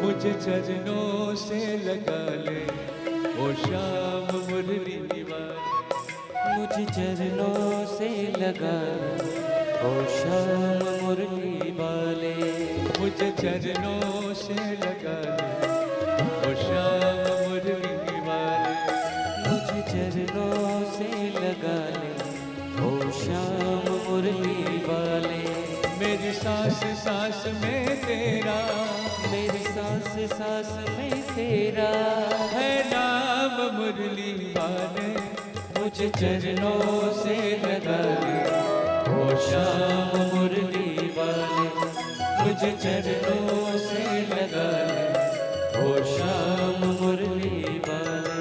मुझे चरणों से लगा ले ओ श्याम मुरली वाले, मुझे चरणों से लगा ले ओ श्याम मुरली वाले, मुझे चरणों से लगा ले ओ श्याम मुरली वाले, मुझे चरणों से लगा ले ओ श्याम मुरली वाले। मेरी सांस सांस में तेरा, मेरी सांस सांस में तेरा है नाम मुरली वाले, मुझे चरणों से लगा ले ओ श्याम मुरली वाले, मुझे चरणों से लगा ले ओ श्याम मुरली वाले।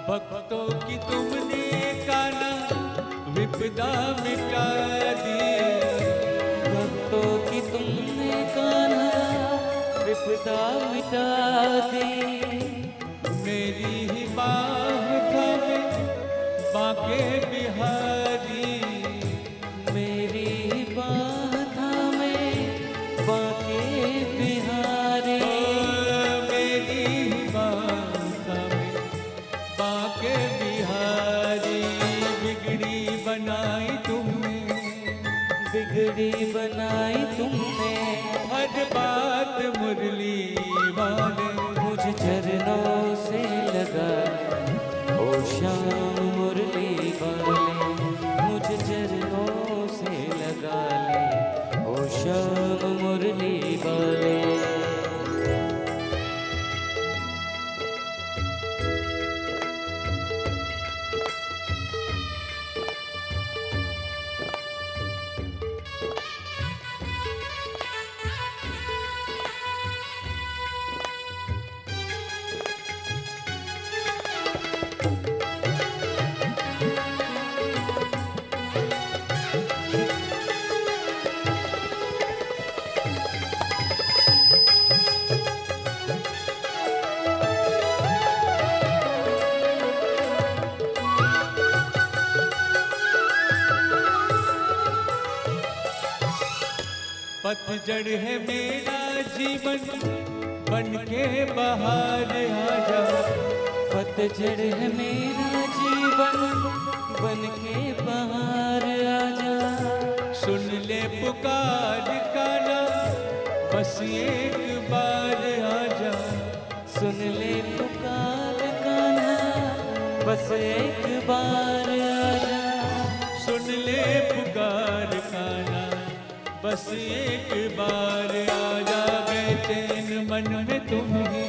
भक्तों की तुमने काना विपदा मिटा दी, भक्तों की तुमने कान्हा विपदा मिटा दी। मेरी ही बाह थामे बाके बिहारी, मेरी ही बाह थामे बाके बिहारी, मेरी ही बाह थामे बाके बिहारी। बिगड़ी बनाई तुमने, बिगड़ी बनाई तुमने हर बात मुरली वाले, मुझे चरणों से लगा ओ श्याम मुरली वाले, मुझे चरणों से लगा ले ओ श्याम मुरली वाले। पतझड़ है मेरा जीवन बन के बाहर आजा, पतझड़ है मेरा जीवन बन के बाहर आजा। सुन ले पुकार काना बस एक बार आजा, सुन ले पुकार कान्हा बस एक बार आजा, सुन ले पुकार काना बस एक बार आजा। बेचैन मन में तुम ही,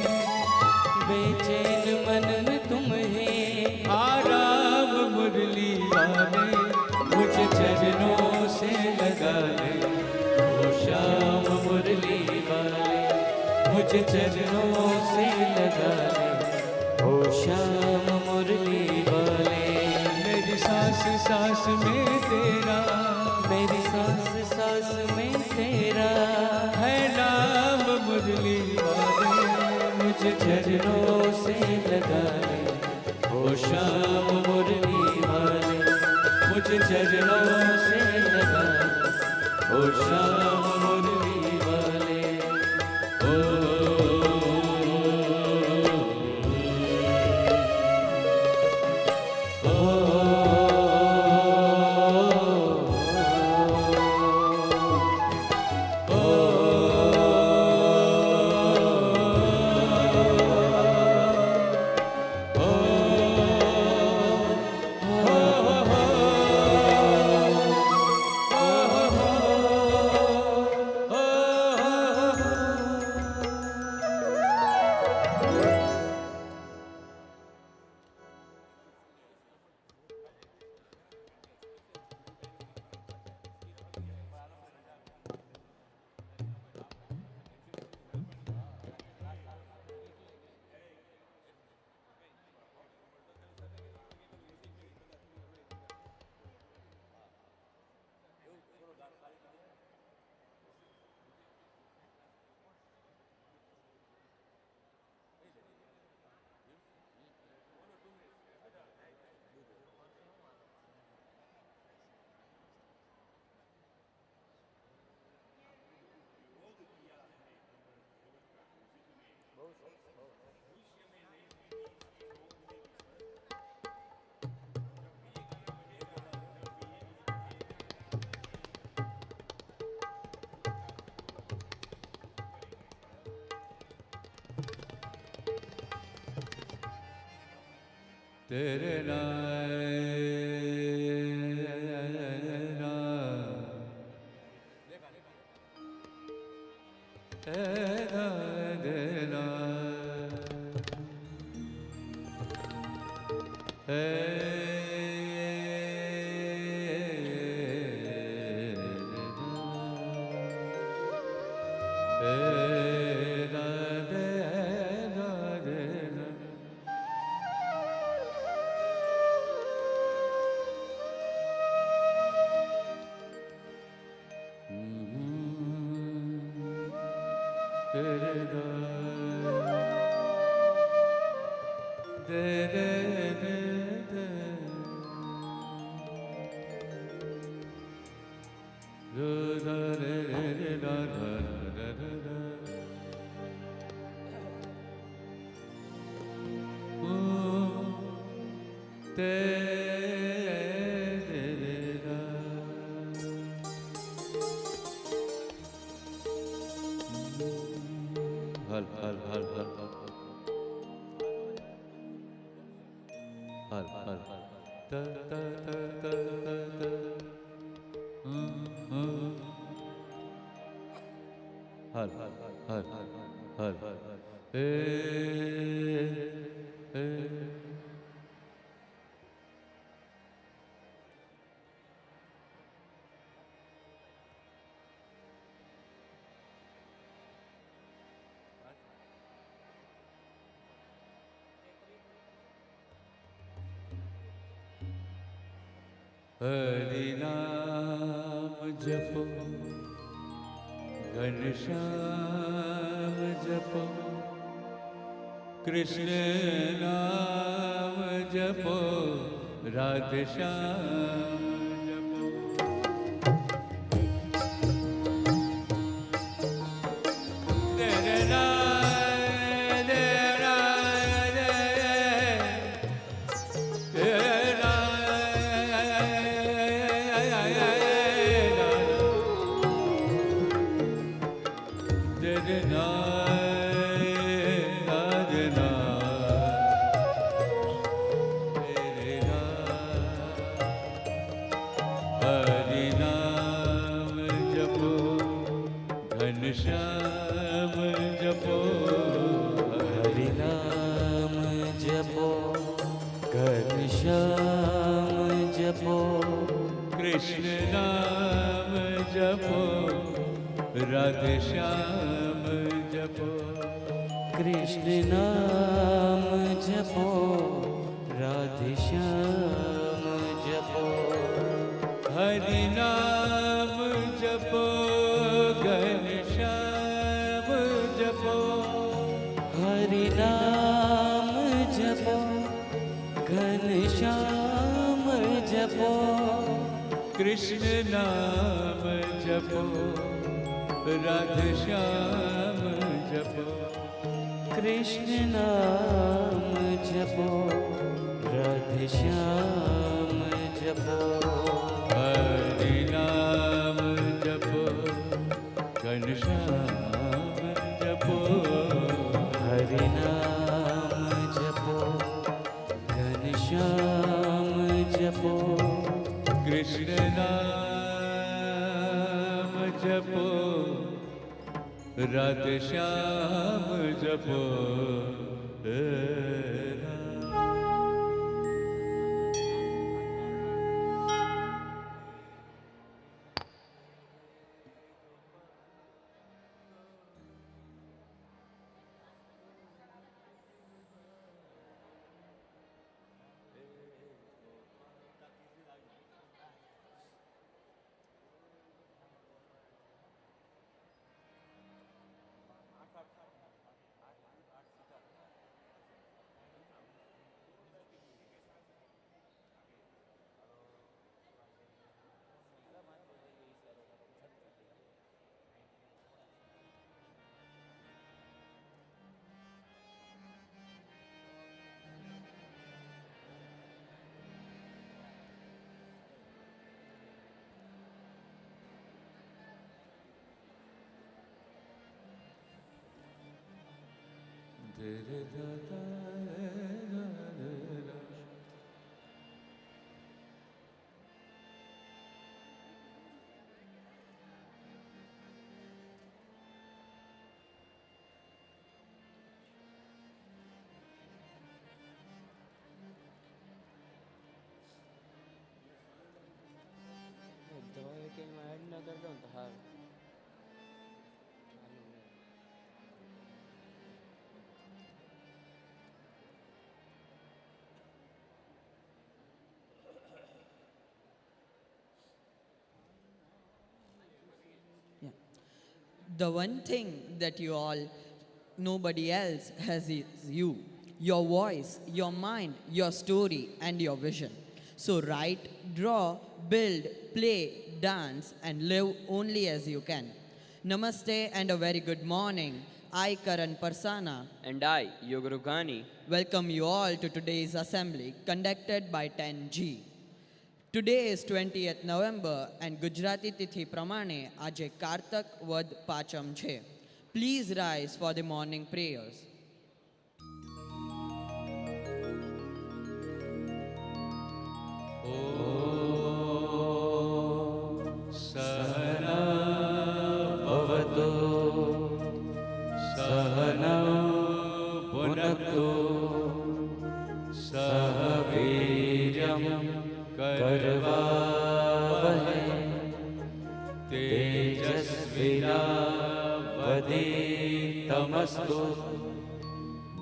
बेचैन मन में तुम ही आराम मुरली वाले, मुझे चरणों से लगा ले ओ श्याम मुरली वाले, मुझे चरणों से लगा ले ओ श्याम मुरली वाले। मेरी सांस सांस में तेरा, मेरी सांस सांस में तेरा है नाम मुरली वाले, मुझे चरणों से लगा ले ओ श्याम मुरली वाले, मुझे चरणों से लगा ओ श्याम मुरली वाले ओ तेरे हरि नाम जपो घनश्याम जपो कृष्ण नाम जपो राधे श्याम जपो तेरे श्याम जपो हरि नाम जपो घनश्याम जपो कृष्ण नाम जपो राधे श्याम जपो कृष्ण नाम जपो राधे श्याम जपो हरि नाम जपो घनश्याम जपो हरि नाम जपो घनश्याम जपो कृष्ण नाम जपो राधे श्याम जपो कृष्ण नाम जपो राधे श्याम जपो हरि नाम जपो घनश्याम जपो हरि नाम जपो घनश्याम जपो कृष्ण नाम जपो राधे श्याम जपो The one thing that you all, nobody else has is you. Your voice, your mind, your story, and your vision. So write, draw, build, play, dance, and live only as you can. Namaste and a very good morning. I, Karan Parsana, And I, Yogurugani, welcome you all to today's assembly conducted by 10G. Today is 20th November and Gujarati Tithi Pramane આજે કારતક વદ પાચમ છે. Please rise for the morning prayers. सहना भवतु सहनौ भुनक्तु सह वीर्यं करवावहै तेजस्विनावधीतमस्तु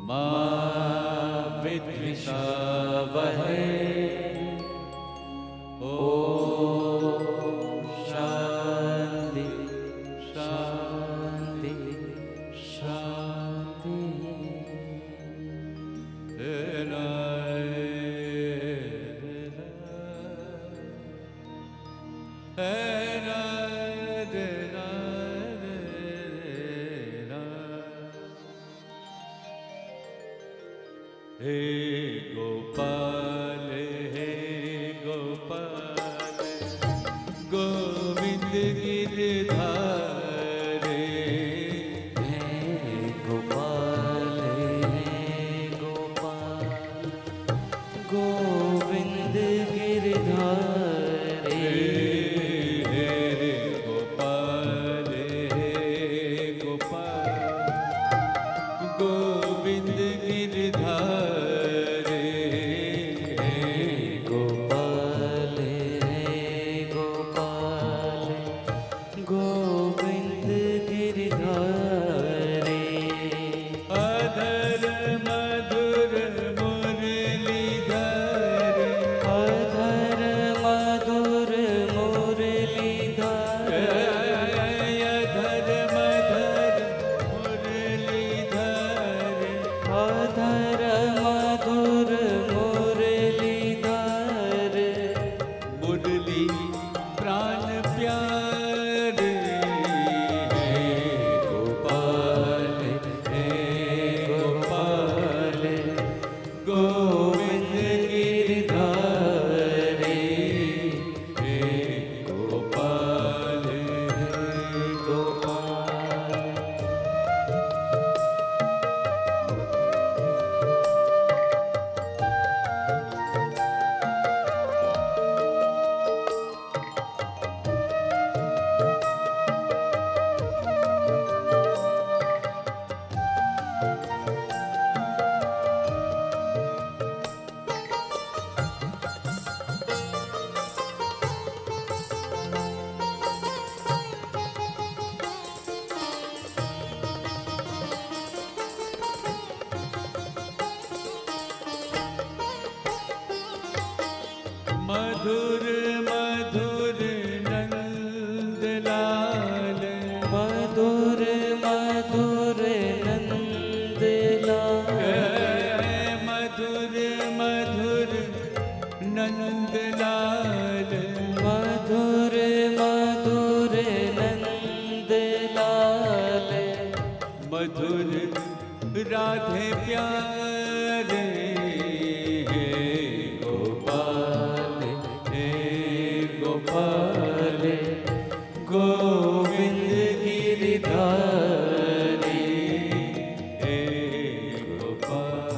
मा विद्विषावहै. ॐ शान्ति शान्ति शान्ति. हे गोपाल गोविंद गिरधारे. हे गोपाल गोविंद गिरधारे. हे गोपाल गोविंद गिरधारे. गोपाल गोपाल गो गोपाल गोविंद गिरधारी हे Gopal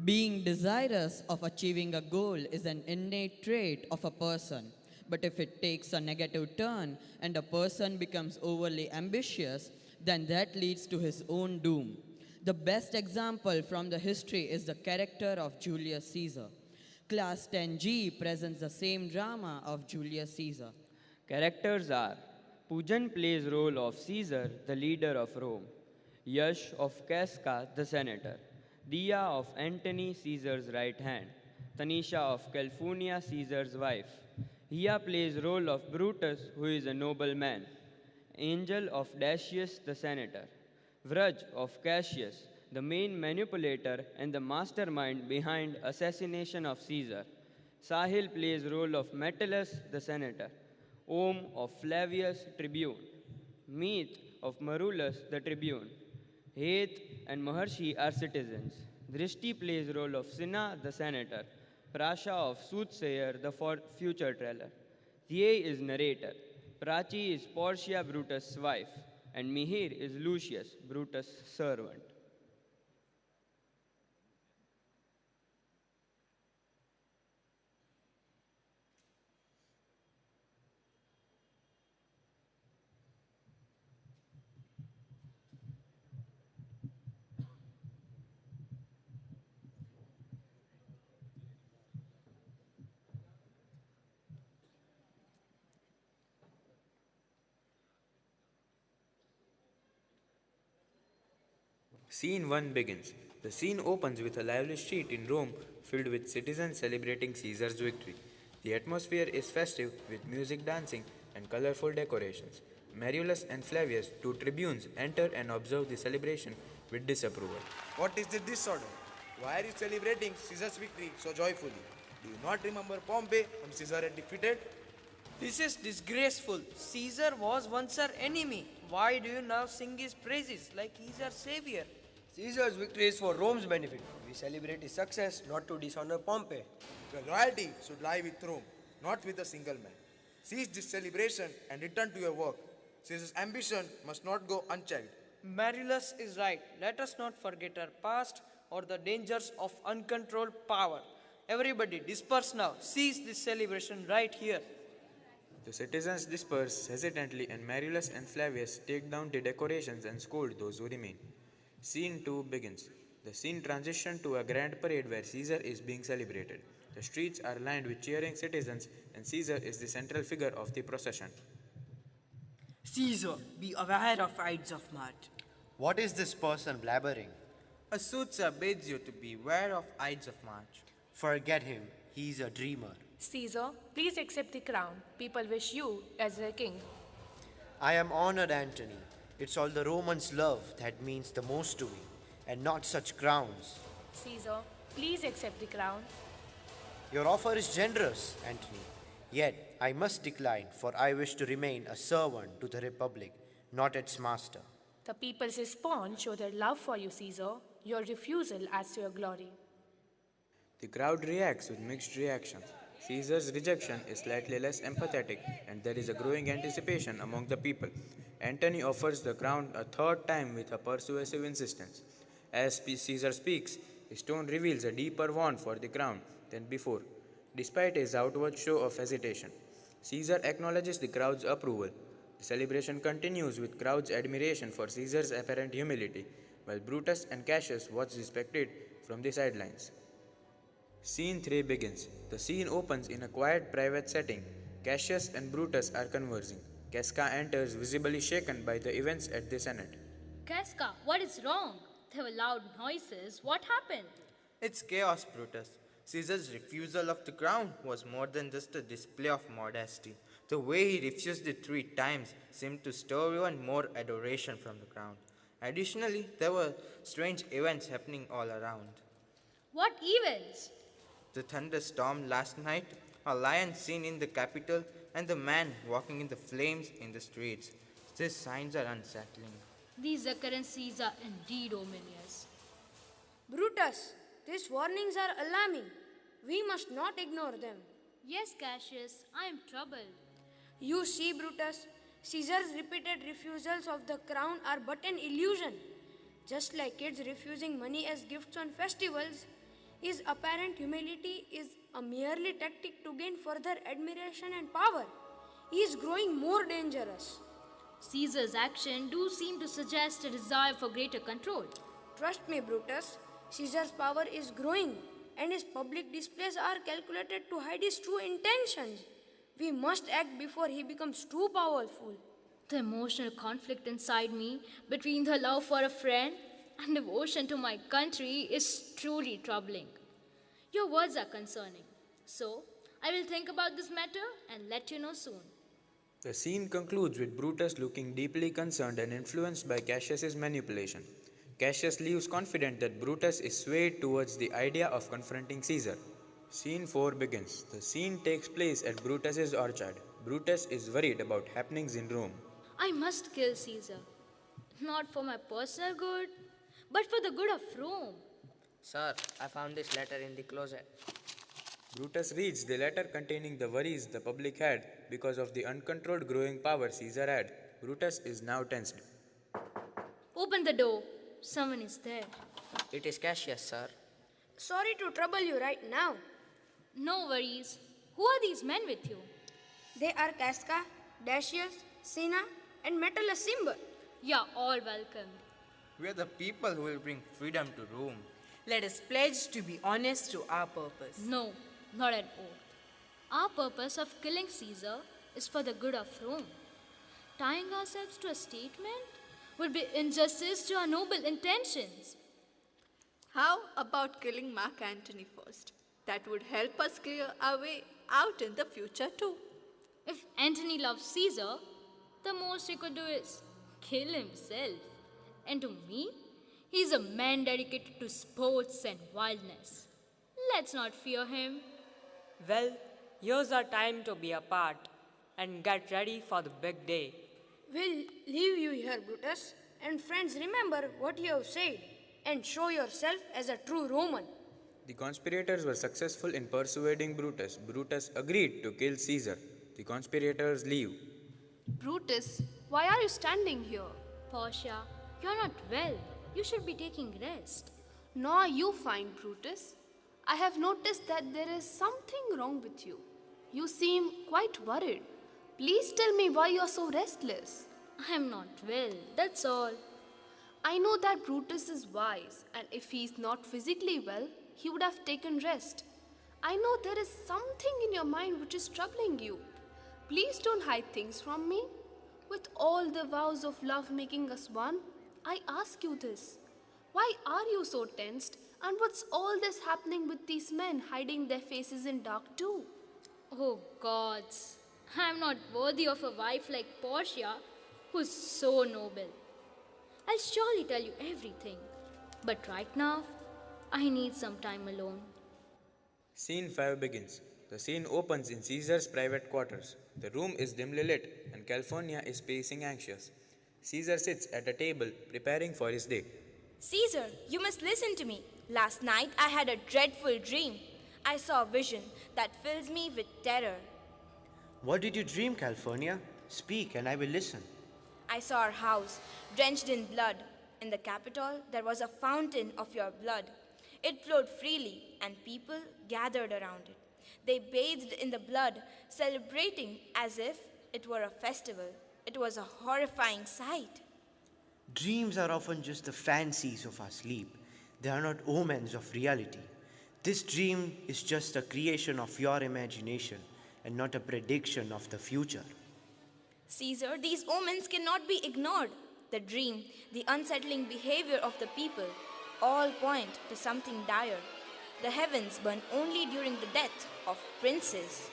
Being desirous of achieving a goal is an innate trait of a person. But if it takes a negative turn and a person becomes overly ambitious, then that leads to his own doom. The best example from the history is the character of Julius Caesar. Class 10G presents the same drama of Julius Caesar. Characters are Pujan plays role of Caesar, the leader of Rome. Yash of Casca, the senator. Dia of Antony, Caesar's right hand. Tanisha of Calpurnia, Caesar's wife. Hia plays role of Brutus, who is a noble man. Angel of Dacius, the senator. Vraj of Cassius, the main manipulator and the mastermind behind assassination of Caesar. Sahil plays role of Metellus, the senator. Om of Flavius, tribune. Meet of Marulus, the tribune. Het and Maharshi are citizens. Drishti plays role of Sinha, the senator. Prasha of soothsayer, the future teller. Thie is narrator. Prachi is Portia, Brutus' wife. And Mihir is Lucius, Brutus' servant. Scene 1 begins. The scene opens with a lively street in Rome filled with citizens celebrating Caesar's victory. The atmosphere is festive with music, dancing, and colorful decorations. Mariulus and Flavius, two tribunes, enter and observe the celebration with disapproval. What is the disorder? Why are you celebrating Caesar's victory so joyfully? Do you not remember Pompey, whom Caesar had defeated? This is disgraceful. Caesar was once our enemy. Why do you now sing his praises like he's our savior? Caesar's victory is for Rome's benefit. We celebrate his success, not to dishonor Pompey. Your loyalty should lie with Rome, not with a single man. Cease this celebration and return to your work. Caesar's ambition must not go unchecked. Mariulus is right. Let us not forget our past or the dangers of uncontrolled power. Everybody disperse now. Cease this celebration right here. The citizens disperse hesitantly and Mariulus and Flavius take down the decorations and scold those who remain. Scene 2 begins. The scene transitions to a grand parade where Caesar is being celebrated. The streets are lined with cheering citizens and Caesar is the central figure of the procession. Caesar, be aware of Ides of March. What is this person blabbering? A soothsayer bids you to beware of Ides of March. Forget him, he's a dreamer. Caesar, please accept the crown. People wish you as their king. I am honored, Antony. It's all the Romans' love that means the most to me, and not such crowns. Caesar, please accept the crown. Your offer is generous, Antony. Yet I must decline, for I wish to remain a servant to the Republic, not its master. The people's response show their love for you, Caesar. Your refusal adds to your glory. The crowd reacts with mixed reactions. Caesar's rejection is slightly less empathetic, and there is a growing anticipation among the people. Antony offers the crown a third time with a persuasive insistence. As Caesar speaks, his tone reveals a deeper want for the crown than before. Despite his outward show of hesitation, Caesar acknowledges the crowd's approval. The celebration continues with crowd's admiration for Caesar's apparent humility, while Brutus and Cassius watch the spectate from the sidelines. Scene 3 begins. The scene opens in a quiet private setting. Cassius and Brutus are conversing. Casca enters, visibly shaken by the events at the Senate. Casca, what is wrong? There were loud noises. What happened? It's chaos, Brutus. Caesar's refusal of the crown was more than just a display of modesty. The way he refused it 3 times seemed to stir even more adoration from the crowd. Additionally, there were strange events happening all around. What events? The thunderstorm last night, a lion seen in the Capitol, and the man walking in the flames in the streets. These signs are unsettling. These occurrences are indeed ominous. Brutus, these warnings are alarming. We must not ignore them. Yes, Cassius, I am troubled. You see, Brutus, Caesar's repeated refusals of the crown are but an illusion. Just like kids refusing money as gifts on festivals, his apparent humility is a merely tactic to gain further admiration and power. He is growing more dangerous. Caesar's action do seem to suggest a desire for greater control. Trust me, Brutus, Caesar's power is growing and his public displays are calculated to hide his true intentions. We must act before he becomes too powerful. The emotional conflict inside me between the love for a friend and devotion to my country is truly troubling. Your words are concerning. So, I will think about this matter and let you know soon. The scene concludes with Brutus looking deeply concerned and influenced by Cassius's manipulation. Cassius leaves confident that Brutus is swayed towards the idea of confronting Caesar. Scene 4 begins. The scene takes place at Brutus's orchard. Brutus is worried about happenings in Rome. I must kill Caesar. Not for my personal good, but for the good of Rome. Sir, I found this letter in the closet. Brutus reads the letter containing the worries the public had because of the uncontrolled growing power Caesar had. Brutus is now tensed. Open the door. Someone is there. It is Cassius, sir. Sorry to trouble you right now. No worries. Who are these men with you? They are Casca, Dacius, Cinna, and Metellus Cimber. You are all welcome. We are the people who will bring freedom to Rome. Let us pledge to be honest to our purpose. No, not an oath. Our purpose of killing Caesar is for the good of Rome. Tying ourselves to a statement would be injustice to our noble intentions. How about killing Mark Antony first? That would help us clear our way out in the future too. If Antony loves Caesar, the most he could do is kill himself. And to me, he is a man dedicated to sports and wildness. Let's not fear him. Well, here's our time to be apart and get ready for the big day. We'll leave you here, Brutus. And friends, remember what you have said and show yourself as a true Roman. The conspirators were successful in persuading Brutus. Brutus agreed to kill Caesar. The conspirators leave. Brutus, why are you standing here? Portia, you're not well. You should be taking rest. Nor you find, Brutus. I have noticed that there is something wrong with you. You seem quite worried. Please tell me why you are so restless. I'm not well, that's all. I know that Brutus is wise, and if he is not physically well, he would have taken rest. I know there is something in your mind which is troubling you. Please don't hide things from me. With all the vows of love making us one, I ask you this. Why are you so tensed? And what's all this happening with these men hiding their faces in dark too? Oh gods, I'm not worthy of a wife like Portia, who's so noble. I'll surely tell you everything. But right now, I need some time alone. Scene 5 begins. The scene opens in Caesar's private quarters. The room is dimly lit, and California is pacing anxious. Caesar sits at a table preparing for his day. Caesar, you must listen to me. Last night I had a dreadful dream. I saw a vision that fills me with terror. What did you dream, California? Speak and I will listen. I saw our house drenched in blood. In the capital, there was a fountain of your blood. It flowed freely, and people gathered around it. They bathed in the blood, celebrating as if it were a festival. It was a horrifying sight. Dreams are often just the fancies of our sleep. They are not omens of reality. This dream is just a creation of your imagination and not a prediction of the future. Caesar, these omens cannot be ignored. The dream, the unsettling behavior of the people, all point to something dire. The heavens burn only during the death of princes.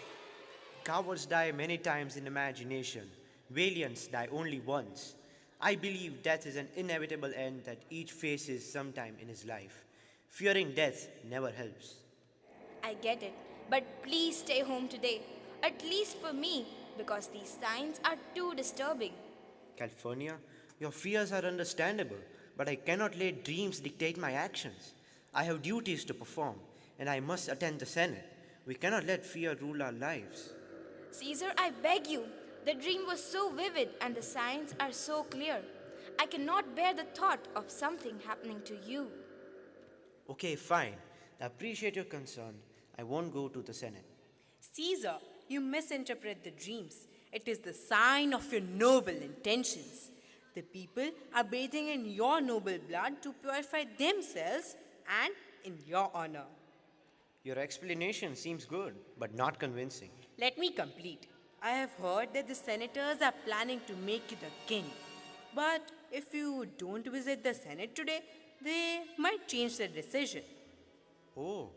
Cowards die many times in imagination. Valiants die only once. I believe death is an inevitable end that each faces sometime in his life. Fearing death never helps. I get it, but please stay home today, at least for me, because these signs are too disturbing. California, your fears are understandable, but I cannot let dreams dictate my actions. I have duties to perform, and I must attend the Senate. We cannot let fear rule our lives. Caesar, I beg you. The dream was so vivid and the signs are so clear. I cannot bear the thought of something happening to you. Okay, fine. I appreciate your concern. I won't go to the Senate. Caesar, you misinterpret the dreams. It is the sign of your noble intentions. The people are bathing in your noble blood to purify themselves and in your honor. Your explanation seems good, but not convincing. Let me complete. I have heard that the senators are planning to make you the king. But if you don't visit the Senate today, they might change their decision. Oh,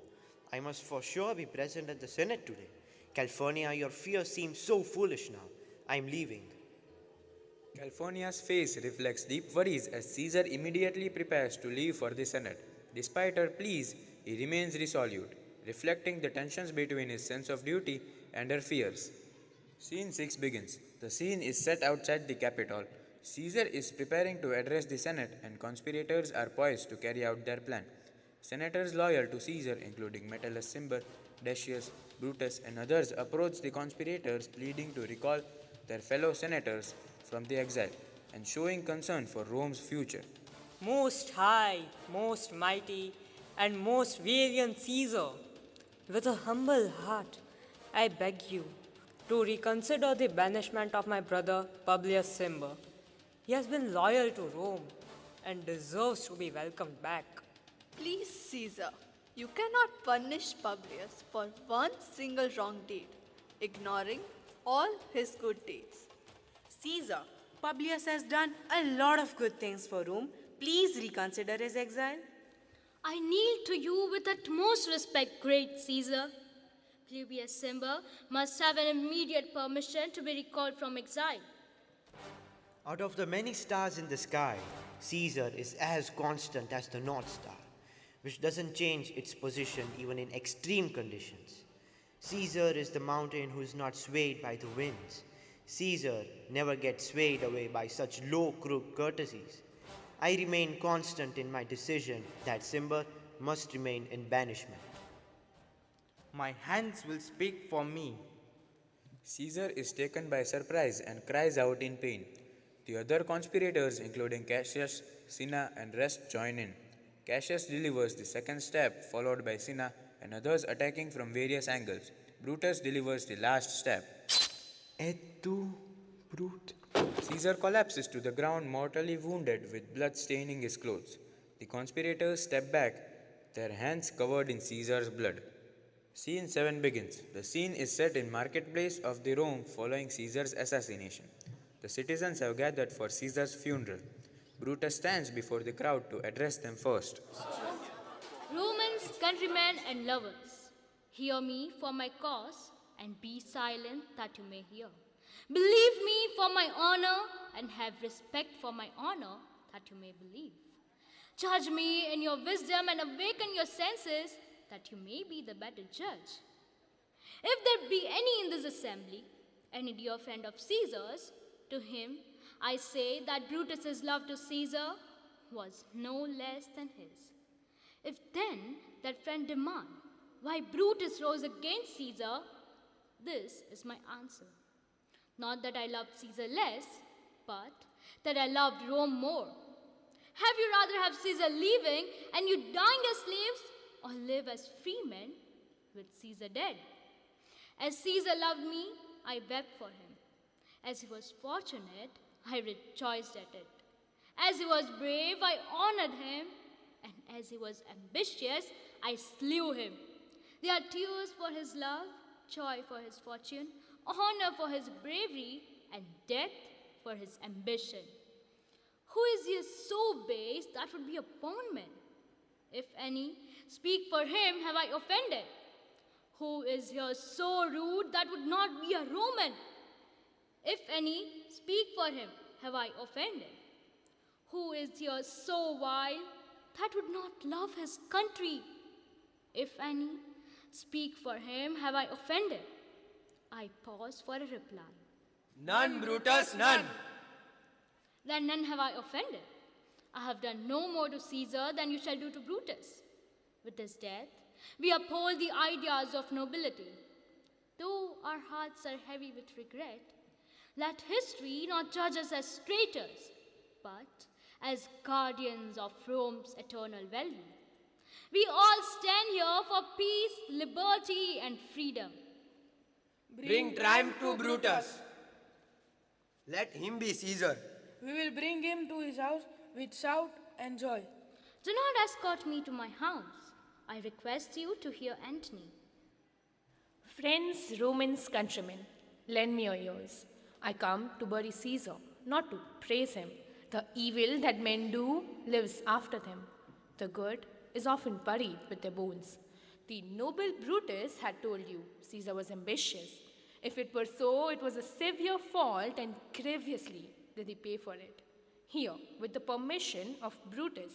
I must for sure be present at the Senate today. California, your fear seems so foolish now. I am leaving. California's face reflects deep worries as Caesar immediately prepares to leave for the Senate. Despite her pleas, he remains resolute, reflecting the tensions between his sense of duty and her fears. Scene 6 begins. The scene is set outside the Capitol. Caesar is preparing to address the Senate, and conspirators are poised to carry out their plan. Senators loyal to Caesar, including Metellus Cimber, Decius, Brutus, and others, approach the conspirators, pleading to recall their fellow senators from the exile and showing concern for Rome's future. Most high, most mighty, and most valiant Caesar, with a humble heart, I beg you to reconsider the banishment of my brother Publius Cimber. He has been loyal to Rome and deserves to be welcomed back. Please, Caesar, you cannot punish Publius for one single wrong deed, ignoring all his good deeds. Caesar, Publius has done a lot of good things for Rome. Please reconsider his exile. I kneel to you with utmost respect, great Caesar. Publius Cimber must have an immediate permission to be recalled from exile. Out of the many stars in the sky, Caesar is as constant as the North Star, which doesn't change its position even in extreme conditions. Caesar is the mountain who is not swayed by the winds. Caesar never gets swayed away by such low-crooked courtesies. I remain constant in my decision that Cimber must remain in banishment. My hands will speak for me. Caesar is taken by surprise and cries out in pain. The other conspirators, including Cassius, Cinna, and rest, join in. Cassius delivers the second stab, followed by Cinna and others attacking from various angles. Brutus delivers the last stab. Et tu, Brute? Caesar collapses to the ground, mortally wounded, with blood staining his clothes. The conspirators step back, their hands covered in Caesar's blood. Scene 7 begins. The scene is set in marketplace of the Rome following Caesar's assassination. The citizens have gathered for Caesar's funeral. Brutus stands before the crowd to address them first. Romans, countrymen, and lovers, hear me for my cause and be silent that you may hear. Believe me for my honor and have respect for my honor that you may believe. Judge me in your wisdom and awaken your senses, that you may be the better judge. If there be any in this assembly, any dear friend of Caesar's, to him I say that Brutus's love to Caesar was no less than his. If then that friend demand why Brutus rose against Caesar, this is my answer. Not that I loved Caesar less, but that I loved Rome more. Have you rather have Caesar leaving and you dying as slaves, or live as free men with Caesar dead? As Caesar loved me, I wept for him. As he was fortunate, I rejoiced at it. As he was brave, I honored him. And as he was ambitious, I slew him. There are tears for his love, joy for his fortune, honor for his bravery, and death for his ambition. Who is here so base that would be upon men? If any, speak for him have I offended. Who is here so rude that would not be a Roman? If any, speak for him have I offended. Who is here so vile that would not love his country? If any, speak for him have I offended. I pause for a reply. None, Brutus, none. Then none have I offended. I have done no more to Caesar than you shall do to Brutus. With his death, we uphold the ideas of nobility. Though our hearts are heavy with regret, let history not judge us as traitors, but as guardians of Rome's eternal value. We all stand here for peace, liberty, and freedom. Bring triumph to Brutus. Let him be Caesar. We will bring him to his house with shout and joy. Do not escort me to my house. I request you to hear Antony. Friends, Romans, countrymen, lend me your ears. I come to bury Caesar, not to praise him. The evil that men do lives after them. The good is often buried with their bones. The noble Brutus had told you Caesar was ambitious. If it were so, it was a severe fault, and grievously did he pay for it. Here, with the permission of Brutus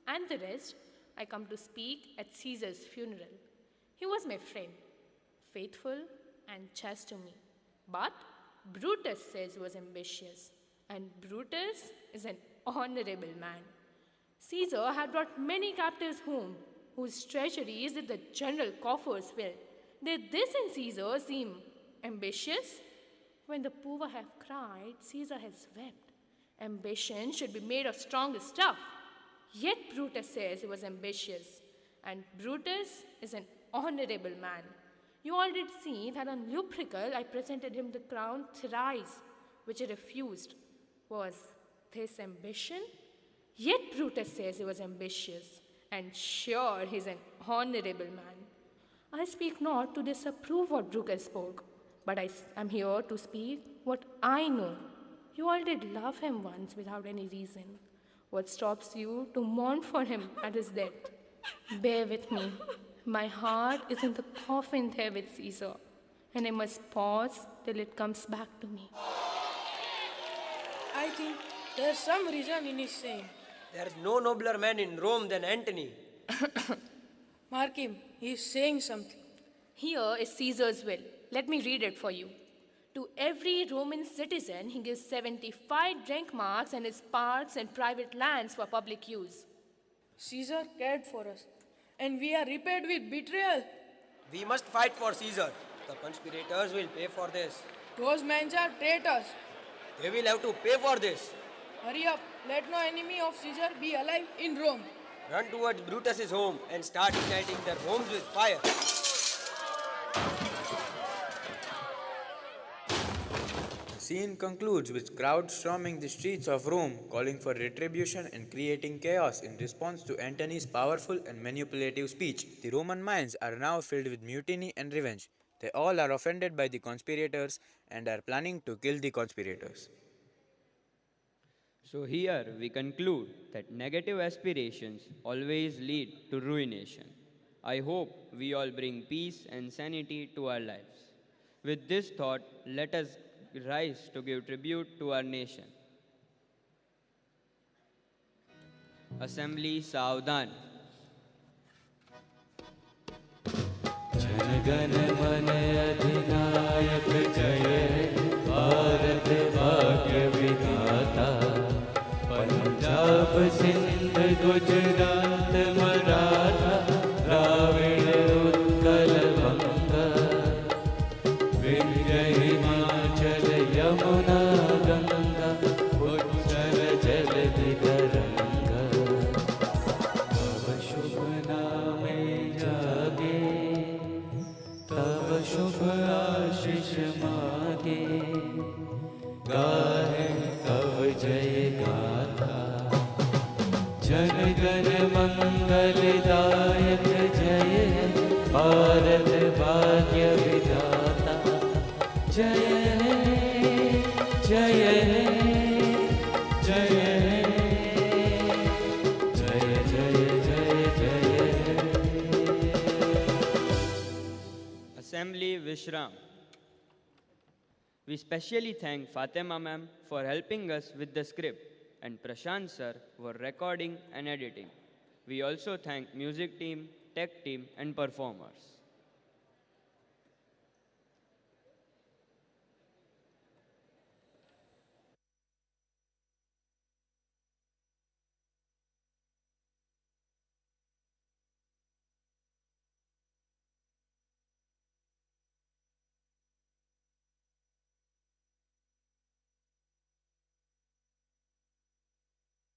and the rest, I come to speak at Caesar's funeral. He was my friend, faithful and just to me. But Brutus says he was ambitious, and Brutus is an honorable man. Caesar had brought many captives home, whose treasuries did the general coffers fill. Did this in Caesar seem ambitious? When the poor have cried, Caesar has wept. Ambition should be made of stronger stuff. Yet Brutus says he was ambitious, and Brutus is an honorable man. You all did see that on Lupercal I presented him the crown thrice, which he refused. Was this ambition? Yet Brutus says he was ambitious, and sure he's an honorable man. I speak not to disapprove what Brutus spoke, but I am here to speak what I know. You all did love him once without any reason. What stops you to mourn for him at his death? Bear with me. My heart is in the coffin there with Caesar, and I must pause till it comes back to me. I think there's some reason in his saying. There's no nobler man in Rome than Antony. Mark him, he is saying something. Here is Caesar's will. Let me read it for you. To every Roman citizen, he gives 75 rank marks and his parks and private lands for public use. Caesar cared for us, and we are repaid with betrayal. We must fight for Caesar. The conspirators will pay for this. Those men are traitors. They will have to pay for this. Hurry up, let no enemy of Caesar be alive in Rome. Run towards Brutus's home and start igniting their homes with fire. The scene concludes with crowds storming the streets of Rome, calling for retribution and creating chaos in response to Antony's powerful and manipulative speech. The Roman minds are now filled with mutiny and revenge. They all are offended by the conspirators and are planning to kill the conspirators. So here we conclude that negative aspirations always lead to ruination. I hope we all bring peace and sanity to our lives. With this thought, let us rise to give tribute to our nation. Assembly Saudhan. जनगण मन अधिनायक जय भारत भाग्य विधाता पंजाब सिंध गुजरात मराठा द्राविड़ उत्कल बंगा विंध्य हिमाचल यमुना गंगा उच्चल जलधि तरंगा तव शुभ नामे जागे तव शुभ आशीष मागे गाहे तव जय गाथा जन गण मंगलदायक जय भारत भाग्य विधाता जय जय जय जय जय जय Assembly Vishram. We specially thank Fatima ma'am for helping us with the script and Prashant sir for recording and editing. We also thank music team, tech team and performers.